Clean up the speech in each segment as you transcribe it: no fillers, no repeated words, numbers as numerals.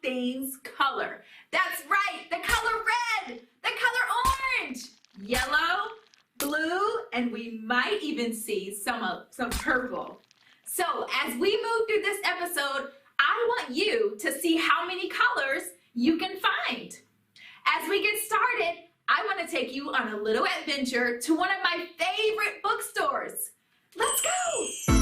things color. That's right, the color red, the color orange, yellow, blue, and we might even see some purple. So as we move through this episode, I want you to see how many colors you can find. As we get started, I want to take you on a little adventure to one of my favorite bookstores. Let's go!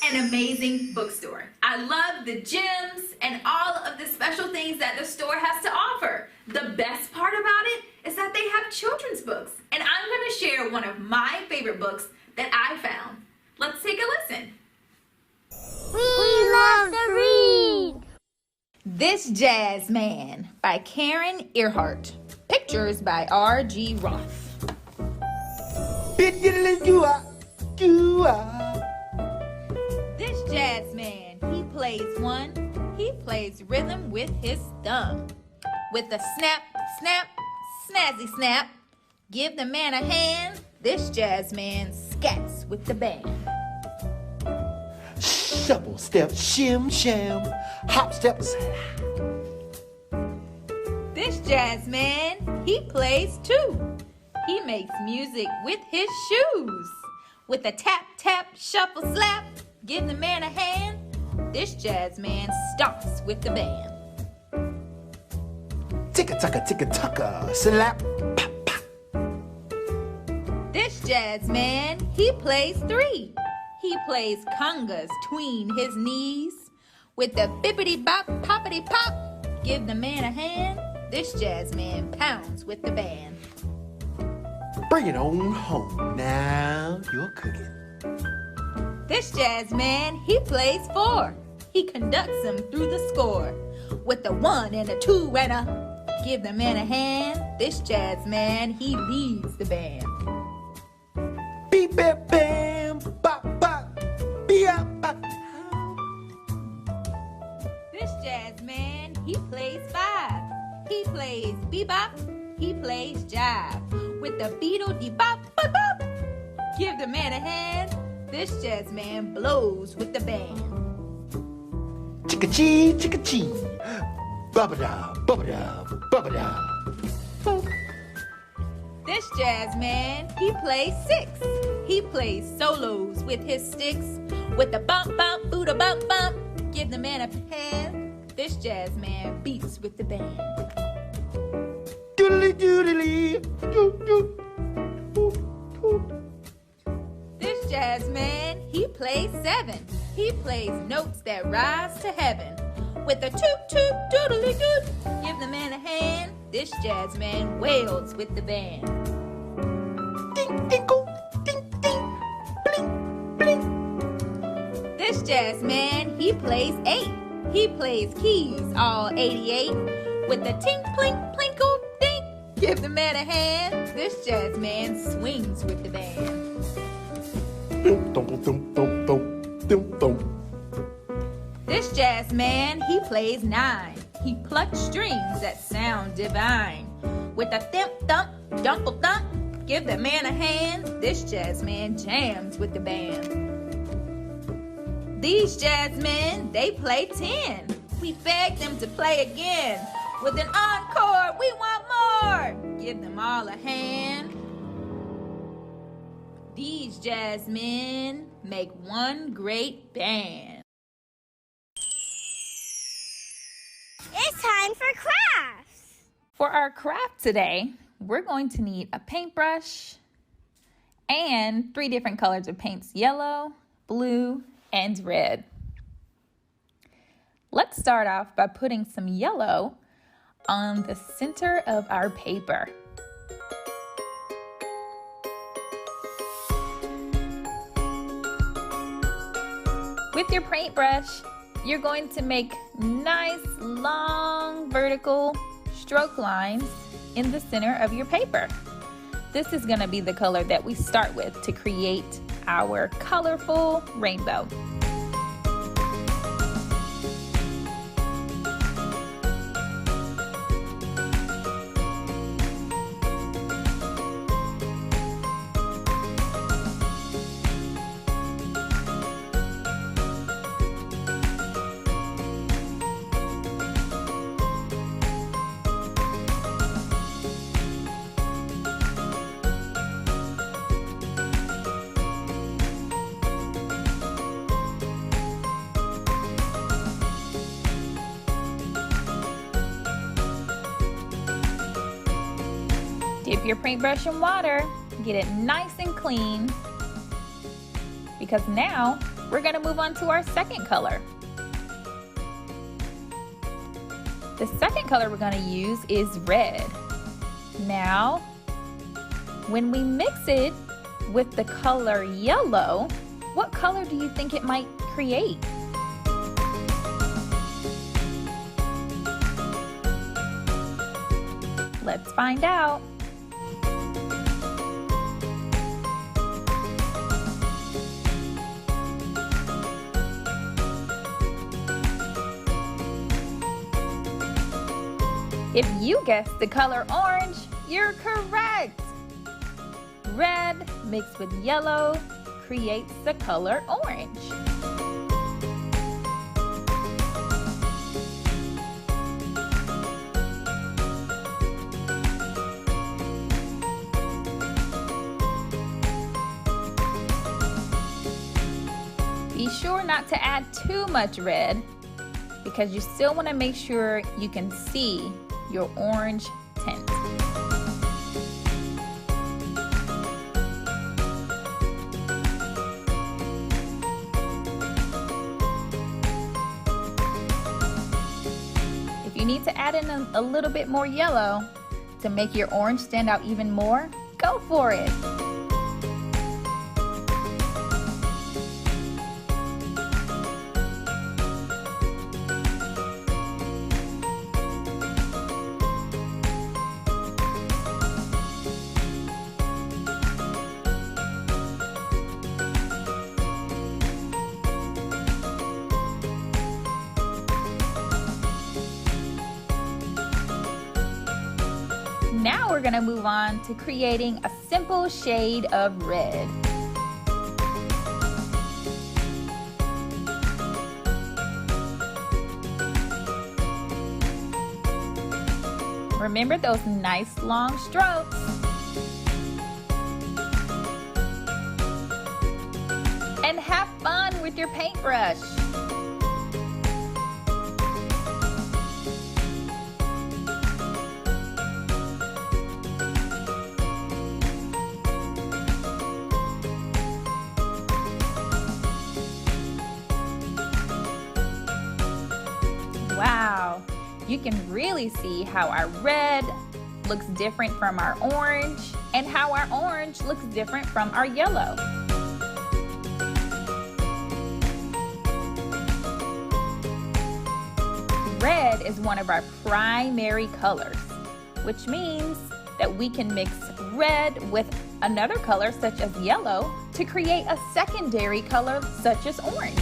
an amazing bookstore. I love the gems and all of the special things that the store has to offer. The best part about it is that they have children's books, and I'm going to share one of my favorite books that I found. Let's take a listen. We love to read. This Jazz Man by Karen Earhart. Pictures by R.G. Roth. This jazz man, he plays one. He plays rhythm with his thumb. With a snap, snap, snazzy snap. Give the man a hand. This jazz man scats with the band. Shuffle step, shim sham, hop step. This jazz man, he plays too. He makes music with his shoes. With a tap, tap, shuffle, slap, give the man a hand. This jazz man stomps with the band. Ticka-tucka, slap, pop, pop. This jazz man, he plays three. He plays congas tween his knees. With the bippity-bop, poppity-pop, give the man a hand. This jazz man pounds with the band. Bring it on home, now you're cooking. This jazz man, he plays four. He conducts them through the score. With a 1 and a 2 and a, give the man a hand. This jazz man, he leads the band. Beep, bam, bam, bop, bop, beep, bop. This jazz man, he plays five. He plays bebop, he plays jive. With the beetle de bop, bop, bop. Give the man a hand. This jazz man blows with the band. Chicka-chee, chicka-chee. Bubba-da, bubba-da, bubba-da. This jazz man, he plays six. He plays solos with his sticks. With the bump, bump, booda, bump, bump. Give the man a hand. This jazz man beats with the band. Doodly doodly, doo doo, doo doo. This jazz man, he plays seven. He plays notes that rise to heaven. With a toot toot doodly doot, give the man a hand. This jazz man wails with the band. Ding dinkle, ding ding, bling bling. This jazz man, he plays eight. He plays keys all 88. With the tink plink plinkle dink, give the man a hand. This jazz man swings with the band. Dum dum dum dum dum dum dum. This jazz man, he plays nine. He plucks strings that sound divine. With a thimp thump, dumple thump, give the man a hand. This jazz man jams with the band. These jazz men, they play 10. We beg them to play again. With an encore, we want more. Give them all a hand. These jazz men make one great band. It's time for crafts. For our craft today, we're going to need a paintbrush and 3 different colors of paints: yellow, blue, and red. Let's start off by putting some yellow on the center of our paper. With your paintbrush, you're going to make nice, long, vertical stroke lines in the center of your paper. This is going to be the color that we start with to create our colorful rainbow. Dip your paintbrush in water, get it nice and clean, because now we're going to move on to our second color. The second color we're going to use is red. Now, when we mix it with the color yellow, what color do you think it might create? Let's find out. If you guessed the color orange, you're correct. Red mixed with yellow creates the color orange. Be sure not to add too much red because you still want to make sure you can see your orange tint. If you need to add in a little bit more yellow to make your orange stand out even more, go for it. Now we're going to move on to creating a simple shade of red. Remember those nice long strokes. And have fun with your paintbrush. Wow, you can really see how our red looks different from our orange and how our orange looks different from our yellow. Red is one of our primary colors, which means that we can mix red with another color such as yellow to create a secondary color such as orange.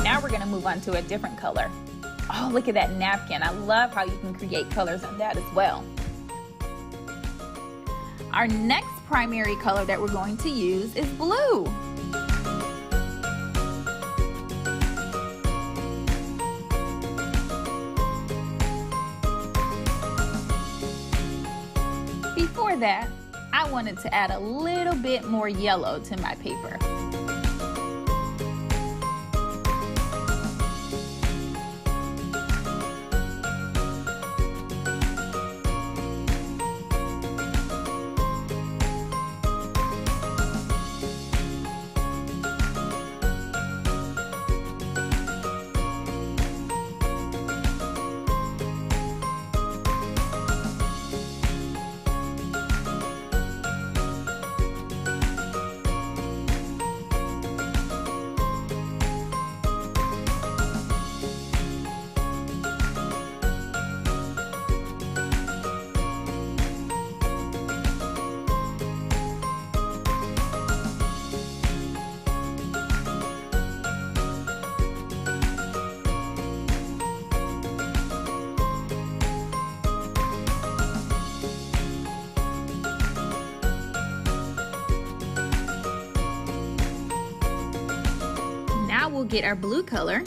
Now we're going to move on to a different color. Oh, look at that napkin. I love how you can create colors on that as well. Our next primary color that we're going to use is blue. Before that, I wanted to add a little bit more yellow to my paper. Now we'll get our blue color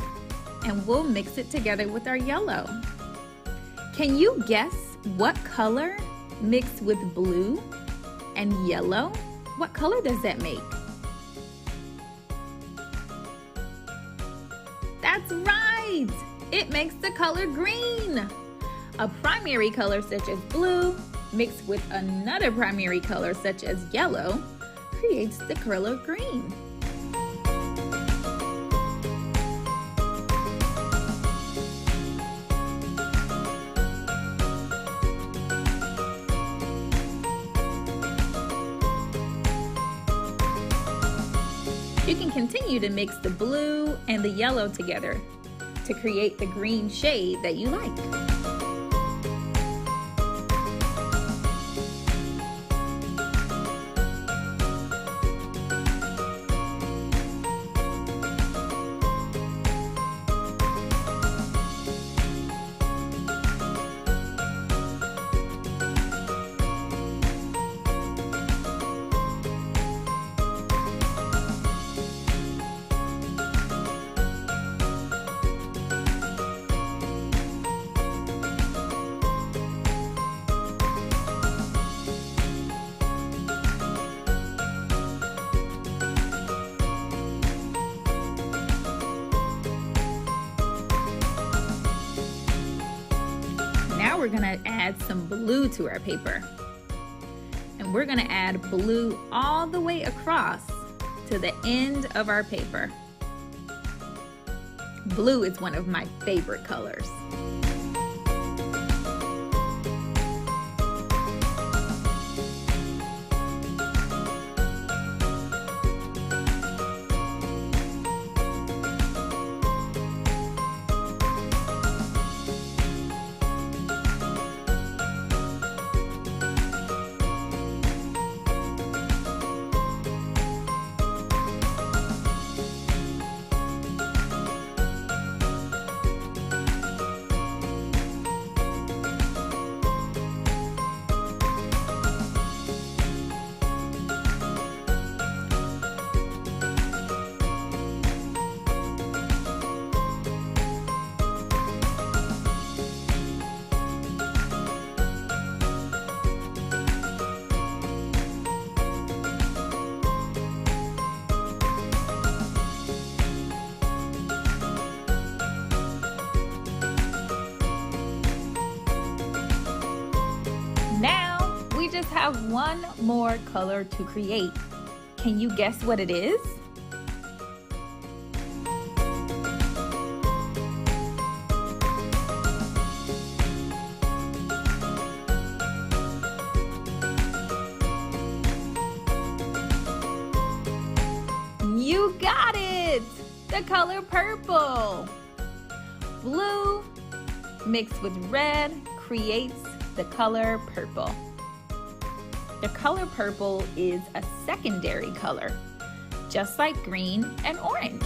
and we'll mix it together with our yellow. Can you guess what color mixed with blue and yellow What color does that make? That's right! It makes the color green. A primary color such as blue mixed with another primary color such as yellow creates the color green. You can continue to mix the blue and the yellow together to create the green shade that you like. Now we're gonna add some blue to our paper. And we're gonna add blue all the way across to the end of our paper. Blue is one of my favorite colors. Now we just have one more color to create. Can you guess what it is? You got it! The color purple. Blue mixed with red creates the color purple. The color purple is a secondary color, just like green and orange.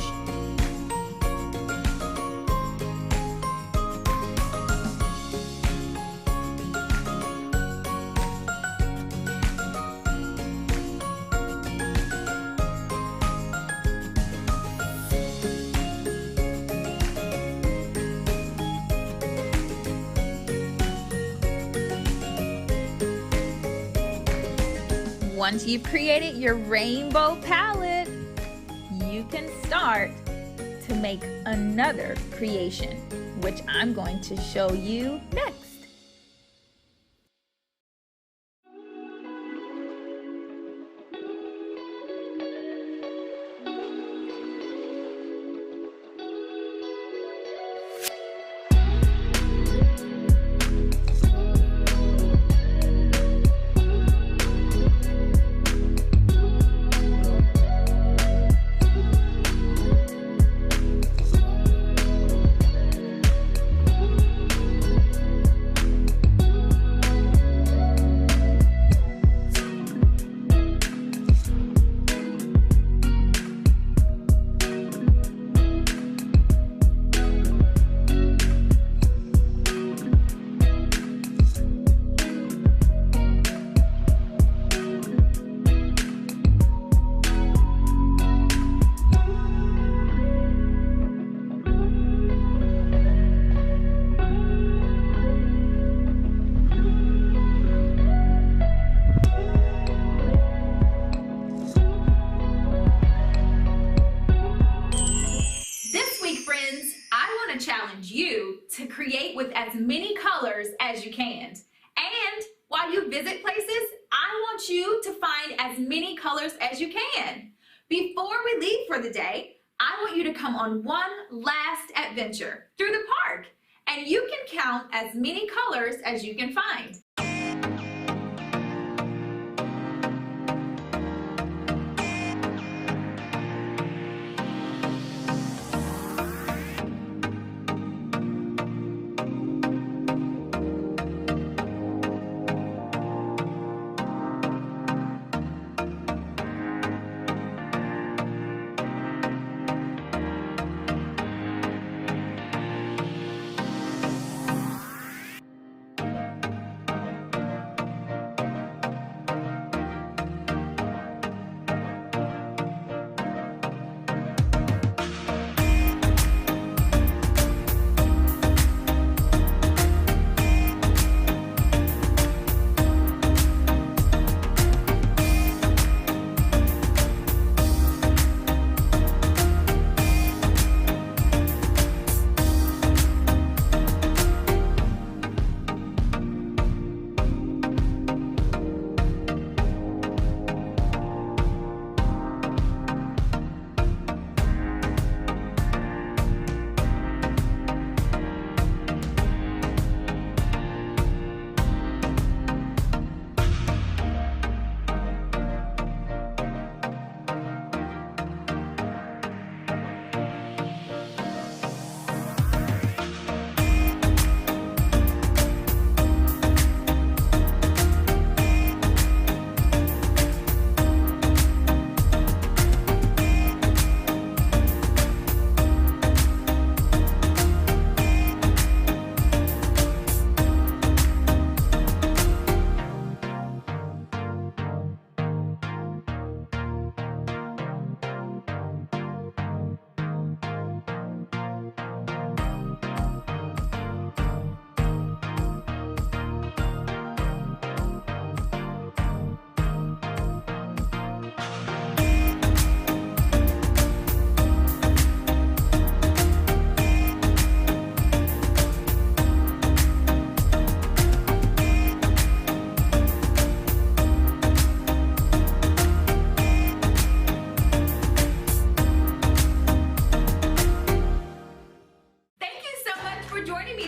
Once you've created your rainbow palette, you can start to make another creation, which I'm going to show you next. with as many colors as you can. And while you visit places, I want you to find as many colors as you can. Before we leave for the day, I want you to come on one last adventure through the park, and you can count as many colors as you can find.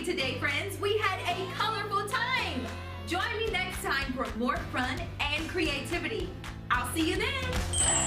Today, friends, we had a colorful time. Join me next time for more fun and creativity. I'll see you then.